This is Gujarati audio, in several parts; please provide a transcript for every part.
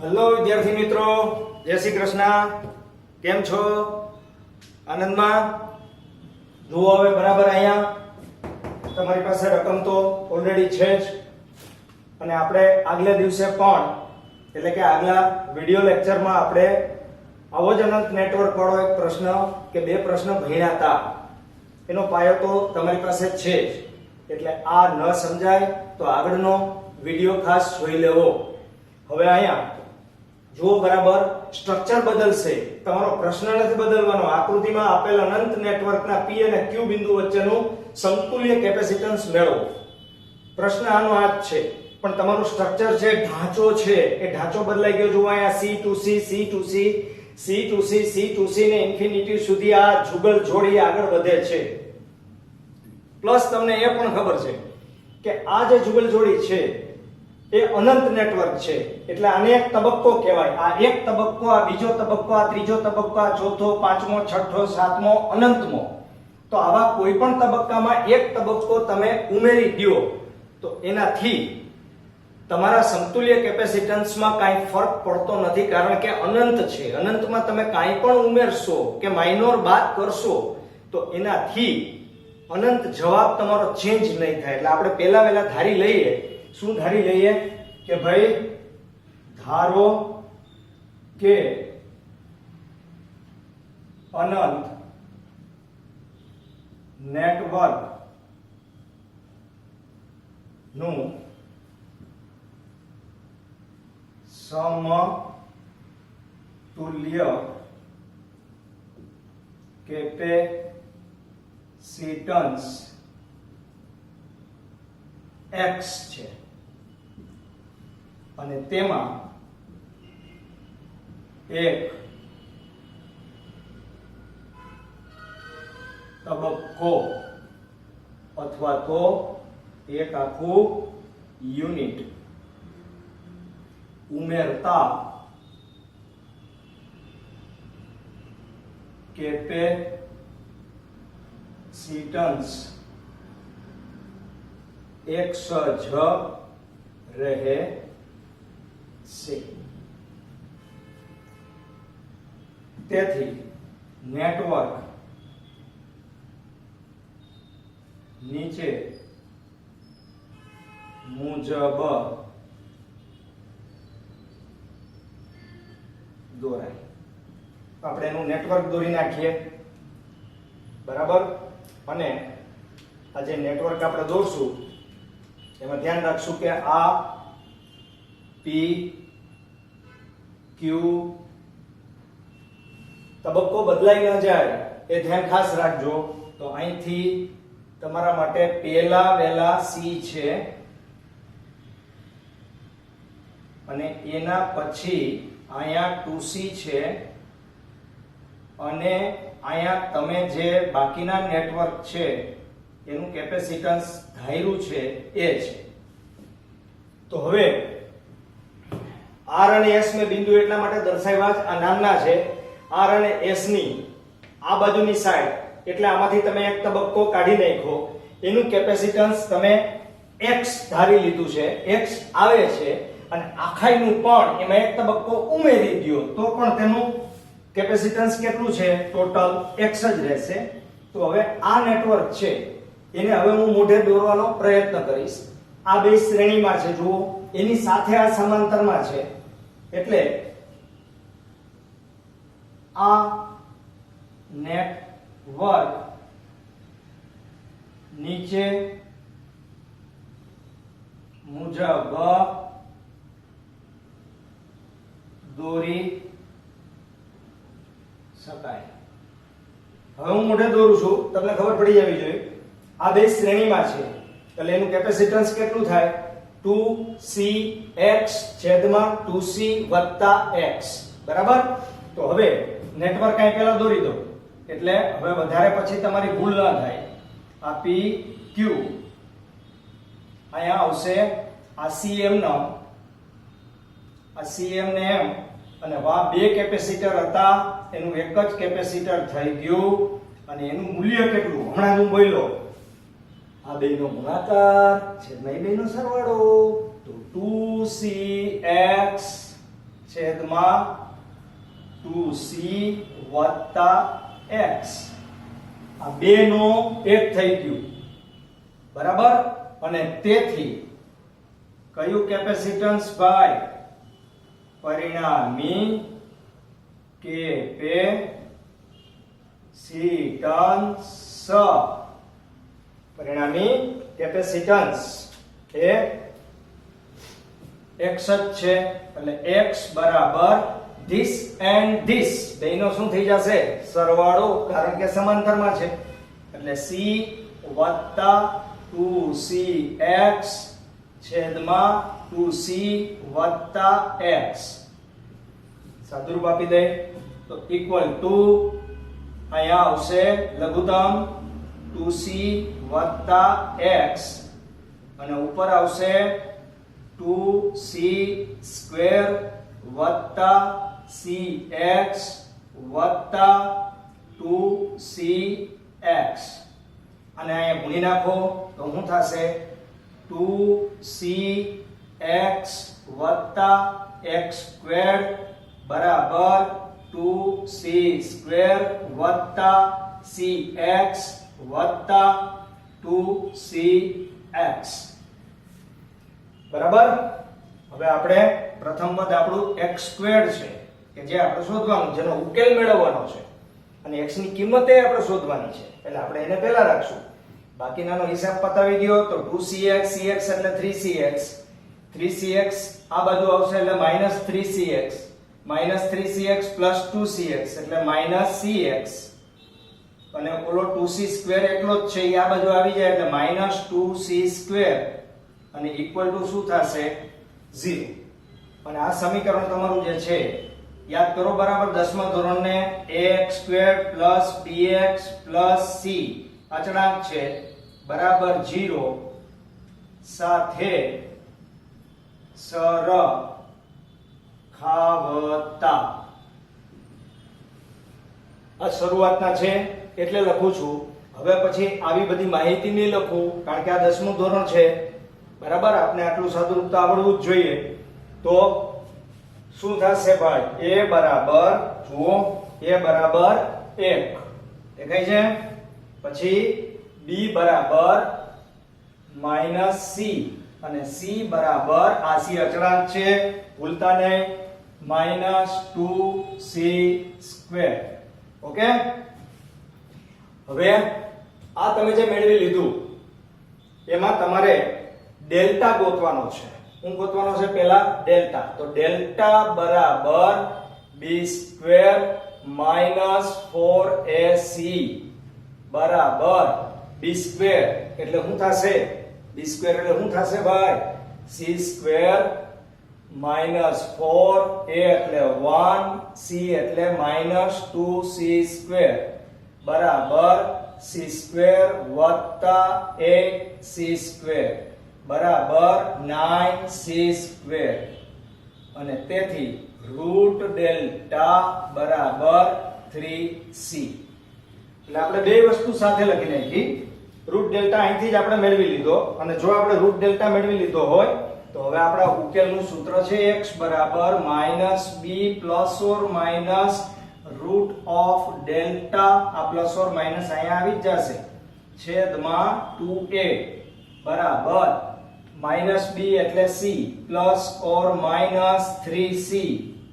હેલો વિદ્યાર્થી મિત્રો, જય શ્રી કૃષ્ણ. કેમ છો? આનંદમાં? જુઓ હવે બરાબર અહીંયા તમારી પાસે રકમ તો ઓલરેડી છે જ, અને આપણે આગલા દિવસે પણ એટલે કે આગલા વિડિયો લેક્ચરમાં આપણે આવો જ અનંત નેટવર્ક વાળો એક પ્રશ્ન કે બે પ્રશ્ન ભણ્યા હતા. એનો પાયો તો તમારી પાસે છે જ, એટલે આ ન સમજાય તો આગળનો વિડિયો ખાસ જોઈ લેવો. હવે અહીંયા જો બરાબર સ્ટ્રક્ચર બદલશે, તમારો પ્રશ્ન નથી બદલવાનો. આકૃતિમાં આપેલ અનંત નેટવર્કના P અને Q બિંદુ વચ્ચેનું સમતુલ્ય કેપેસિટન્સ મેળવો. પ્રશ્ન આનો આ જ છે, પણ તમારું સ્ટ્રક્ચર છે, ઢાંચો છે, એ ઢાંચો બદલાઈ ગયો. જો અહીંયા C to C, C to C, C to C, C to C ને ઇન્ફિનિટી સુધી આ જુગલ જોડી આગળ વધે છે. પ્લસ તમને એ પણ ખબર છે કે આ જે જુગલ જોડી છે એ અનંત નેટવર્ક છે, એટલે આને એક તબક્કો કહેવાય. આ એક તબક્કો, આ બીજો તબક્કો, આ ત્રીજો તબક્કો, આ ચોથો, પાંચમો, છઠ્ઠો, સાતમો, અનંતમો. તો આવા કોઈ પણ તબક્કામાં એક તબક્કો તમે ઉમેરી દો તો એનાથી તમારા સમતુલ્ય કેપેસિટન્સમાં કાંઈ ફરક પડતો નથી, કારણ કે અનંત છે. અનંતમાં તમે કાંઈ પણ ઉમેરશો કે માઇનોર બાદ કરશો તો એનાથી અનંત જવાબ તમારો ચેન્જ નહીં થાય. એટલે આપણે પહેલા વહેલા ધારી લઈએ. શું ધારી લઈએ? કે ભાઈ ધારો કે અનંત નેટવર્ક નું સમતુલ્ય કેપેસિટન્સ x છે, અને તેમાં એક તબક્કો અથવા તો એક આખું યુનિટ ઉમેરતા કેપેસિટન્સ એક જ રહે છે. તેથી નેટવર્ક નીચે મુજબ દોરાય. આપણે એનું નેટવર્ક દોરી નાખીએ, બરાબર. અને આ જે નેટવર્ક આપણે દોરશું એમાં ધ્યાન રાખશું કે આ P Q તબક્કો બદલાઈ ન જાય એ ધ્યાન ખાસ રાખજો. તો અહીંથી તમારા માટે પહેલા વહેલા C છે, અને એના પછી અહીંયા 2C છે, અને અહીંયા તમે જે બાકીના નેટવર્ક છે એનું કેપેસિટન્સ ધાર્યું છે એ છે. તો હવે R અને S મેં બિંદુ એટલા માટે દર્શાવ્યા છે, આ નામના છે. R અને S ની આ બાજુની સાઈડ, એટલે આમાંથી તમે એક તબક્કો કાઢી નાખો, એનું કેપેસિટન્સ તમે x ધારી લીધું છે, x આવે છે, અને આખાઈનું પણ એમાં એક તબક્કો ઉમેરી દો તો પણ તેનું કેપેસિટન્સ કેટલું છે? ટોટલ x જ રહેશે. તો હવે આ નેટવર્ક છે એને હવે હું મોઢે દોરવાનો પ્રયત્ન કરીશ. આ બે શ્રેણીમાં છે, જુઓ, એની સાથે આ સમાંતરમાં છે, એટલે આ નેટવર્ક નીચે મુજબ દોરી શકાય. હવે હું મોઢે દોરું છું, તમને ખબર પડી જવી જોઈએ. આ બે શ્રેણીમાં છે, એટલે એનું કેપેસિટન્સ કેટલું થાય? 2CX છેદમાં 2C વત્તા x, બરાબર. તો હવે નેટવર્ક અહીં પહેલા દોરી દો, એટલે હવે વધારે પછી તમારી ભૂલ ન થાય. આ P Q અહીંયા આવશે, આ CM નો, આ CM ને M, અને આ બે કેપેસિટર હતા એનું એક જ કેપેસિટર થઈ ગયું, અને એનું મૂલ્ય કેટલું? હમણાં હું બોલ્યો આ બેનો ગુણાકાર છેદમાં એ બેનો સરવાળો, તો 2cx છેદમાં 2c વત્તા x. આ બે નો એક થઈ ગયું, બરાબર. અને તેથી કયું કેપેસિટન્સ ભાઈ? પરિણામી કેપેસિટન્સ. પરિણામી કેપેસિટન્સ એ x જ છે, એટલે x બરાબર this and this બેનો શું થઈ જશે? સરવાળો, કારણ કે સમાંતરમાં છે. એટલે c વત્તા 2cx છેદમાં 2c વત્તા x. સાદુરૂપ આપી દે તો ઇક્વલ ટુ અહીંયા આવશે લઘુત્તમ 2c વત્તા x અને ઉપર આવશે 2c સ્ક્વેર વત્તા cx વત્તા 2cx. અને અહીંયા ગુણી નાખો તો શું થશે? 2cx વત્તા x સ્ક્વેર બરાબર 2c સ્ક્વેર વત્તા cx વત્તા 2cx. બરાબર. હવે આપણે પ્રથમ પદ આપણું x સ્ક્વેર્ડ છે કે જે આપણે શોધવાનું, જેનો ઉકેલ મેળવવાનો છે, અને x ની કિંમત એ આપણે શોધવાની છે, એટલે આપણે એને પહેલા રાખશું. બાકીનાનો હિસાબ પતાવી દો તો 2cx, cx એટલે 3cx, 3cx આ બાજુ આવશે એટલે -3cx, -3cx + 2cx એટલે -cx, અને ઓલો 2c સ્ક્વેર એટલો જ છે એ આ બાજુ આવી જાય એટલે -2c સ્ક્વેર, અને ઇક્વલ ટુ શું થશે? 0. અને આ સમીકરણ તમારું જે છે યાદ કરો બરાબર, 10મા ધોરણને ax² + bx + c અચળાંક છે બરાબર 0 સાથે સરખાવતા. આ શરૂઆતના છે એટલે લખું છું. હવે પછી આવી બધી માહિતી નહીં લખું, કારણ કે આ 10મું ધોરણ છે, બરાબર. આપણે આટલું સાદુરૂપ તો આવડવું જ જોઈએ. તો શું થશે ભાઈ? a બરાબર, જુઓ, a બરાબર 1 દેખાય છે. પછી b બરાબર -c અને c બરાબર, આ c અચળાંક છે ભૂલતા નહીં, -2c સ્ક્વેર. ઓકે. હવે આ તમે જે મેળવી લીધું એમાં તમારે ડેલ્ટા ગોતવાનો છે. શું ગોતવાનો છે? પહેલા ડેલ્ટા. તો ડેલ્ટા બરાબર b² -4ac બરાબર b² એટલે શું થશે? b² એટલે શું થશે ભાઈ? c² -4a એટલે 1, c એટલે -2c² બરાબર c² વત્તા 8c² બરાબર 9c², અને તેથી રૂટ ડેલ્ટા બરાબર 3c. એટલે આપણે બે વસ્તુ સાથે લખી નાખી. રૂટ ડેલ્ટા અહીંથી જ આપણે મેળવી લીધો, અને જો આપણે રૂટ ડેલ્ટા મેળવી લીધો હોય તો હવે આપણા ઉકેલનું સૂત્ર છે x બરાબર -b ± રૂટ ઓફ ડેલ્ટા, આ પ્લસ ઓર માઈનસ અહીંયા આવી જ જશે, છેદમાં 2a બરાબર -b એટલે c plus or minus 3c,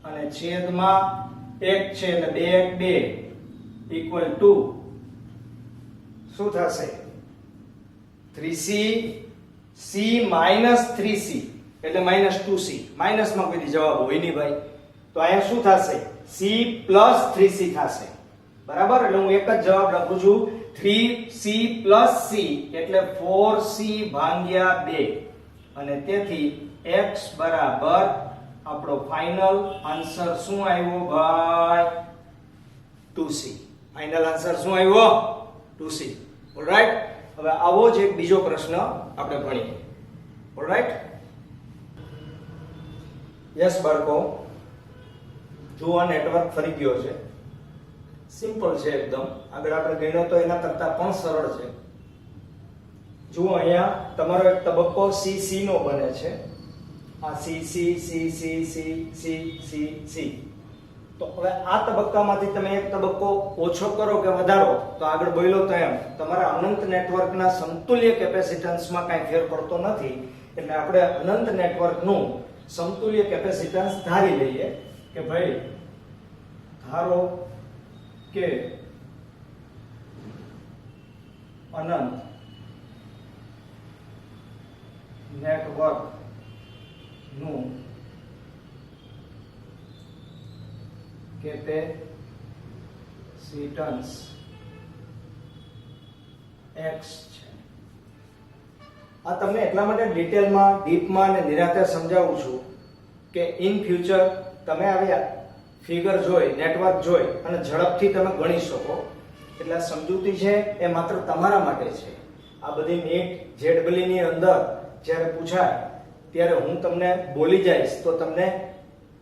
અને છેદમાં 1 છે એટલે 2 1 2 ઇક્વલ ટુ શું થશે? 3c, c -3c એટલે -2c. માઈનસમાં કોઈ દી જવાબ હોય નહીં ભાઈ, તો અહીંયા શું થશે? c + 3c થશે, બરાબર. એટલે હું એક જ જવાબ લખું છું, 3c + c એટલે 4c ભાગ્યા 2, અને તેથી x બરાબર આપણો ફાઇનલ આન્સર શું આવ્યો ભાઈ? 2c. ફાઇનલ આન્સર શું આવ્યો? 2c. ઓલરાઈટ. હવે આવો જ એક બીજો પ્રશ્ન આપણે ભણીએ. ઓલરાઈટ. યસ બાળકો, જુઓ નેટવર્ક ફરી ગયો છે. સિમ્પલ છે એકદમ. આગળ આપણે ગણ્યો તો એના કરતા પણ સરળ છે. જુઓ અહીંયા તમારો એક તબક્કો c નો બને છે, આ C C C C C C C C. તો હવે આ તબક્કામાંથી તમે એક તબક્કો ઓછો કરો કે વધારો, તો આગળ બોલ્યો તો એમ તમારા અનંત નેટવર્કના સમતુલ્ય કેપેસિટન્સમાં કાંઈ ફેર પડતો નથી. એટલે આપણે અનંત નેટવર્કનું સમતુલ્ય કેપેસિટન્સ ધારી લઈએ કે ભાઈ ધારો કે અનંત નેટવર્ક નું કેપેસિટન્સ x છે. આ તમને એટલા માટે ડિટેલમાં ડીપમાં અને નિરાંતે સમજાવું છું કે ઇન ફ્યુચર તમે આવ્યા ફિગર જોઈ, નેટવર્ક જોઈ અને ઝડપથી તમે ગણી શકો. એટલે આ સમજૂતી છે એ માત્ર તમારા માટે છે. આ બધી નીટ જેડબલી ની અંદર જ્યારે પૂછાય ત્યારે હું તમને બોલી જઈશ તો તમને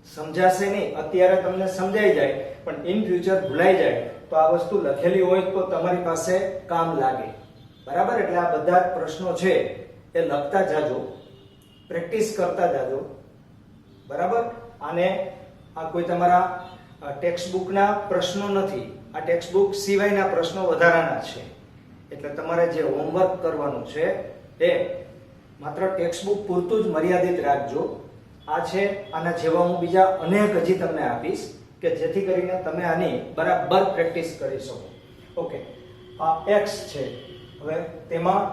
સમજાશે નહીં. અત્યારે તમને સમજાઈ જાય પણ ઇન ફ્યુચર ભૂલાઈ જાય તો આ વસ્તુ લખેલી હોય તો તમારી પાસે કામ લાગે. બરાબર? એટલે આ બધા પ્રશ્નો છે એ લખતા જાજો, પ્રેક્ટિસ કરતા જાજો. બરાબર? આને આ કોઈ તમારા ટેક્સ્ટ બુકના પ્રશ્નો નથી, આ ટેક્સ્ટ બુક સિવાયના પ્રશ્નો વધારાના છે. એટલે તમારે જે હોમવર્ક કરવાનું છે એ માત્ર ટેક્સ્ટ બુક પૂરતું જ મર્યાદિત રાખજો. આ છે, આના જેવા હું બીજા અનેક હજી તમને આપીશ કે જેથી કરીને તમે આની બરાબર પ્રેક્ટિસ કરી શકો. ઓકે, આ x છે. હવે તેમાં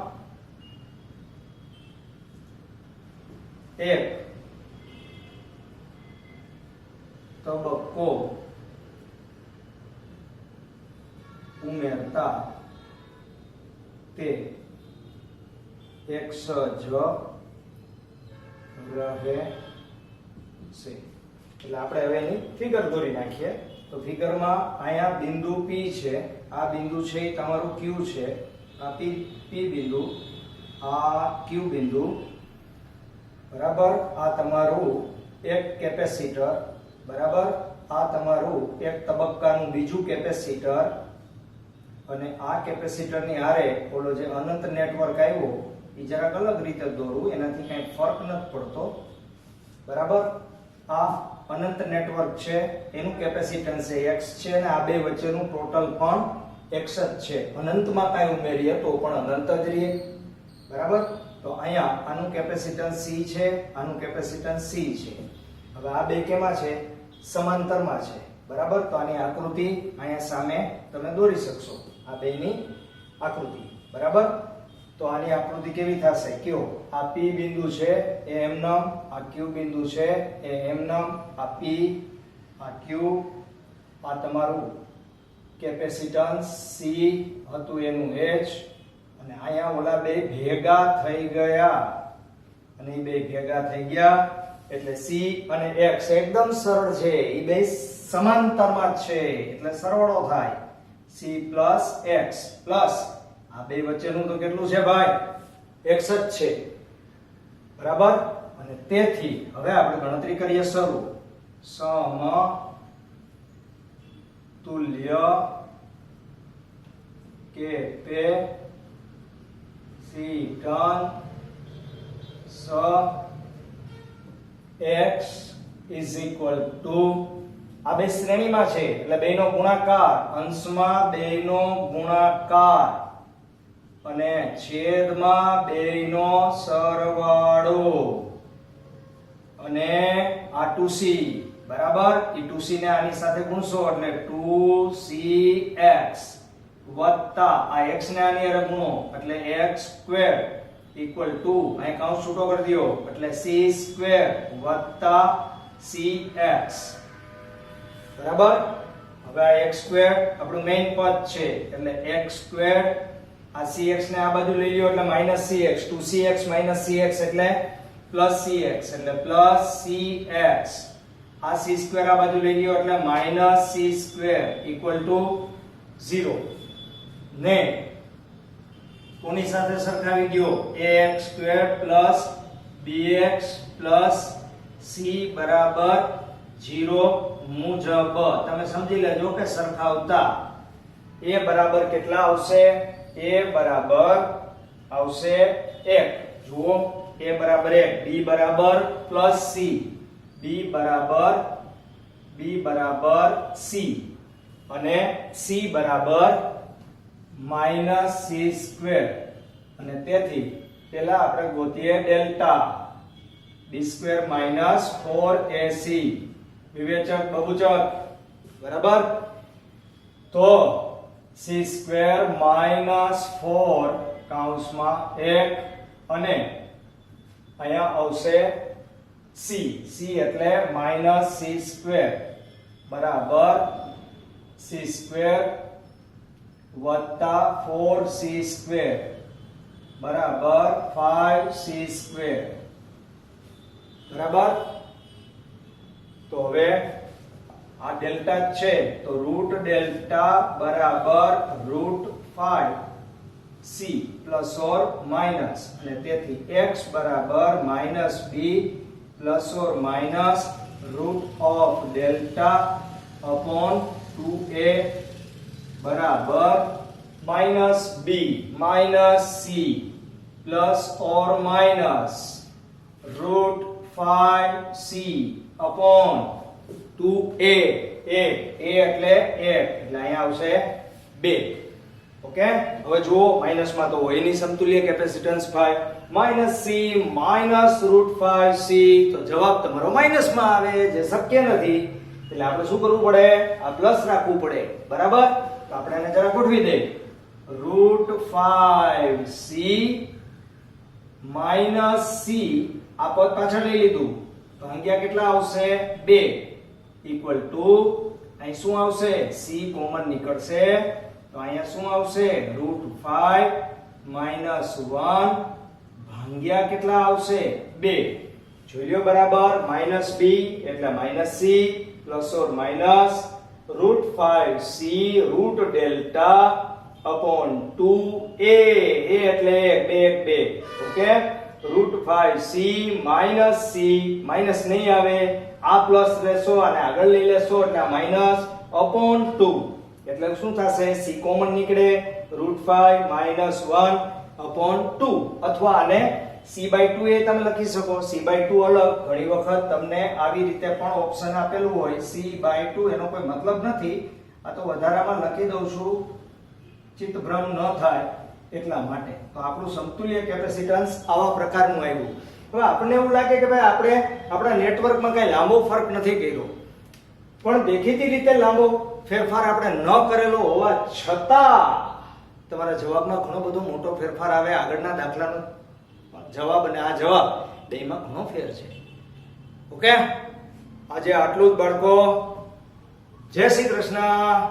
એક તબક્કો ઉમેરતા તે x જ રહે છે. એટલે આપણે હવે એની ફિગર દોરી નાખીએ. તો ફિગરમાં અહીંયા બિંદુ P છે, આ બિંદુ છે એ તમારું Q છે, આ P બિંદુ, આ Q બિંદુ. બરાબર? આ તમારું એક કેપેસિટર. બરાબર? આ તમારું એક તબક્કાનું બીજું કેપેસિટર અને આ કેપેસિટરની હારે ઓલો જે અનંત નેટવર્ક આવ્યો એ જરાક અલગ રીતે દોરું, એનાથી કઈ ફરક નથી પડતો. બરાબર? આ અનંત નેટવર્ક છે એનું કેપેસિટન્સ x છે અને આ બે વચ્ચેનું ટોટલ પણ x જ છે. અનંતમાં કાંઈ ઉમેરીએ તો પણ અનંત જ રહે. બરાબર? તો અહીંયા આનું કેપેસિટન્સ c છે, આનું કેપેસિટન્સ c છે. હવે આ બે કેમાં છે? સમાંતરમાં છે. બરાબર? તો આની આકૃતિ અહીંયા સામે તમે દોરી શકશો, આ બેની આકૃતિ. બરાબર? તો આની આકૃતિ કેવી થશે? કયો? આ P બિંદુ છે એ એમનમ, આ Q બિંદુ છે એ એમનમ, આ P, આ Q, આ તમારું કેપેસિટન્સ C હતું એનું H, અને અહીંયા ઓલા બે ભેગા થઈ ગયા અને એ બે ભેગા થઈ ગયા એટલે C અને X એકદમ સરળ છે, એ બે સમાંતરમાં છે એટલે સરવાળો થાય. C plus X plus આ બે વચ્ચેનું તો કેટલું છે ભાઈ? x જ છે. બરાબર? અને તેથી હવે આપણે ગણતરી કરીએ શરૂ. સમતુલ્ય capacitance x is equal to, આ બે શ્રેણીમાં છે એટલે બેનો ગુણાકાર, અંશમાં બેનો ગુણાકાર અને છેદમાં બેનો સરવાળો અને આ 2c. બરાબર? એ 2c ને આની સાથે ગુણશો એટલે 2cx વત્તા આ x ને આની હારે ગુણો એટલે x સ્ક્વેર ઇક્વલ ટુ અહીં કૌંસ છૂટો કરી દો એટલે c સ્ક્વેર વત્તા cx. બરાબર? હવે આ x સ્ક્વેર આપણું મેઈન પદ છે એટલે x સ્ક્વેર, આ cx ને આ બાજુ લઈ લ્યો એટલે -cx, 2cx -cx એટલે +cx એટલે +cx. આ c સ્ક્વેર આ બાજુ લઈ લ્યો એટલે -c સ્ક્વેર ઇક્વલ ટુ 0. ને કોની સાથે સરખાવી દો? ax સ્ક્વેર bx c બરાબર 0 મુજબ તમે સમજી લેજો કે સરખાવતા a બરાબર કેટલા આવશે? a બરાબર આવશે 1. જુઓ a બરાબર 1, b બરાબર પ્લસ c, b બરાબર c અને c બરાબર માઈનસ c સ્ક્વેર. અને તેથી પેલા આપણે ગોતીએ delta b square minus 4ac વિવેચક બહુચક બરાબર. તો c સ્ક્વેર માઈનસ 4 કૌંસમાં 1 અને અહીંયા આવશે c, c એટલે માઈનસ c સ્ક્વેર બરાબર c સ્ક્વેર વત્તા 4c સ્ક્વેર બરાબર 5c સ્ક્વેર બરાબર. તો હવે આ ડેલ્ટા છે તો રૂટ ડેલ્ટા બરાબર root 5c plus or minus અને તેથી x બરાબર minus b plus or minus root of delta upon 2a બરાબર minus b minus c plus or minus root 5c upon 2a. a એટલે 1 એટલે અહીંયા આવશે 2. ઓકે. હવે જુઓ માઈનસમાં તો હોય ની સમતુલ્ય capacitance 5 minus c minus root 5c તો જવાબ તમારો માઈનસમાં આવે જે શક્ય નથી. એટલે આપણે શું કરવું પડે? આ પ્લસ રાખવું પડે બરાબર. તો આપણે એને જરા ગોઠવી દઈએ. રૂટ 5c માઈનસ c આ પદ પાછળ લઈ લીધું તો અહીંયા કેટલા આવશે? 2 ઇક્વલ ટુ અહીં શું આવશે? c કોમન નીકળશે તો અહીંયા શું આવશે? રૂટ 5 માઈનસ 1 ભાગ્યા કેટલા આવશે? 2. જોઈ લો બરાબર. માઈનસ b એટલે minus c plus or minus root 5c root delta upon 2a. a એટલે 2 okay. Root 5c minus c minus નહીં આવે આ પ્લસ લેશો અને આગળ લઈ લેશો એટલે આ માઈનસ અપોન 2 એટલે શું થશે? c કોમન નીકળે રૂટ 5 માઈનસ 1 અપોન 2 અથવા આને c/2 એ તમે લખી શકો. c/2 અલગ ઘણી વખત તમને આવી રીતે પણ ઓપ્શન આપેલું હોય c/2 એનો કોઈ મતલબ નથી. આ તો વધારામાં લખી દઉં છું ચિત્તભ્રમ ન થાય એટલા માટે. તો આપણું સમતુલ્ય કેપેસિટન્સ આવા પ્રકારનું આવ્યું. હવે આપણને એવું લાગે કે ભાઈ આપણે આપણા નેટવર્કમાં કઈ લાંબો ફરક નથી કર્યો પણ દેખીતી રીતે લાંબો ફેરફાર આપણે ન કરેલો હોવા છતાં તમારા જવાબમાં ઘણો બધો મોટો ફેરફાર આવે. આગળના દાખલાનો જવાબ અને આ જવાબ બેમાં ઘણો ફેર છે. ઓકે. આજે આટલું જ બાળકો. જય શ્રી કૃષ્ણ.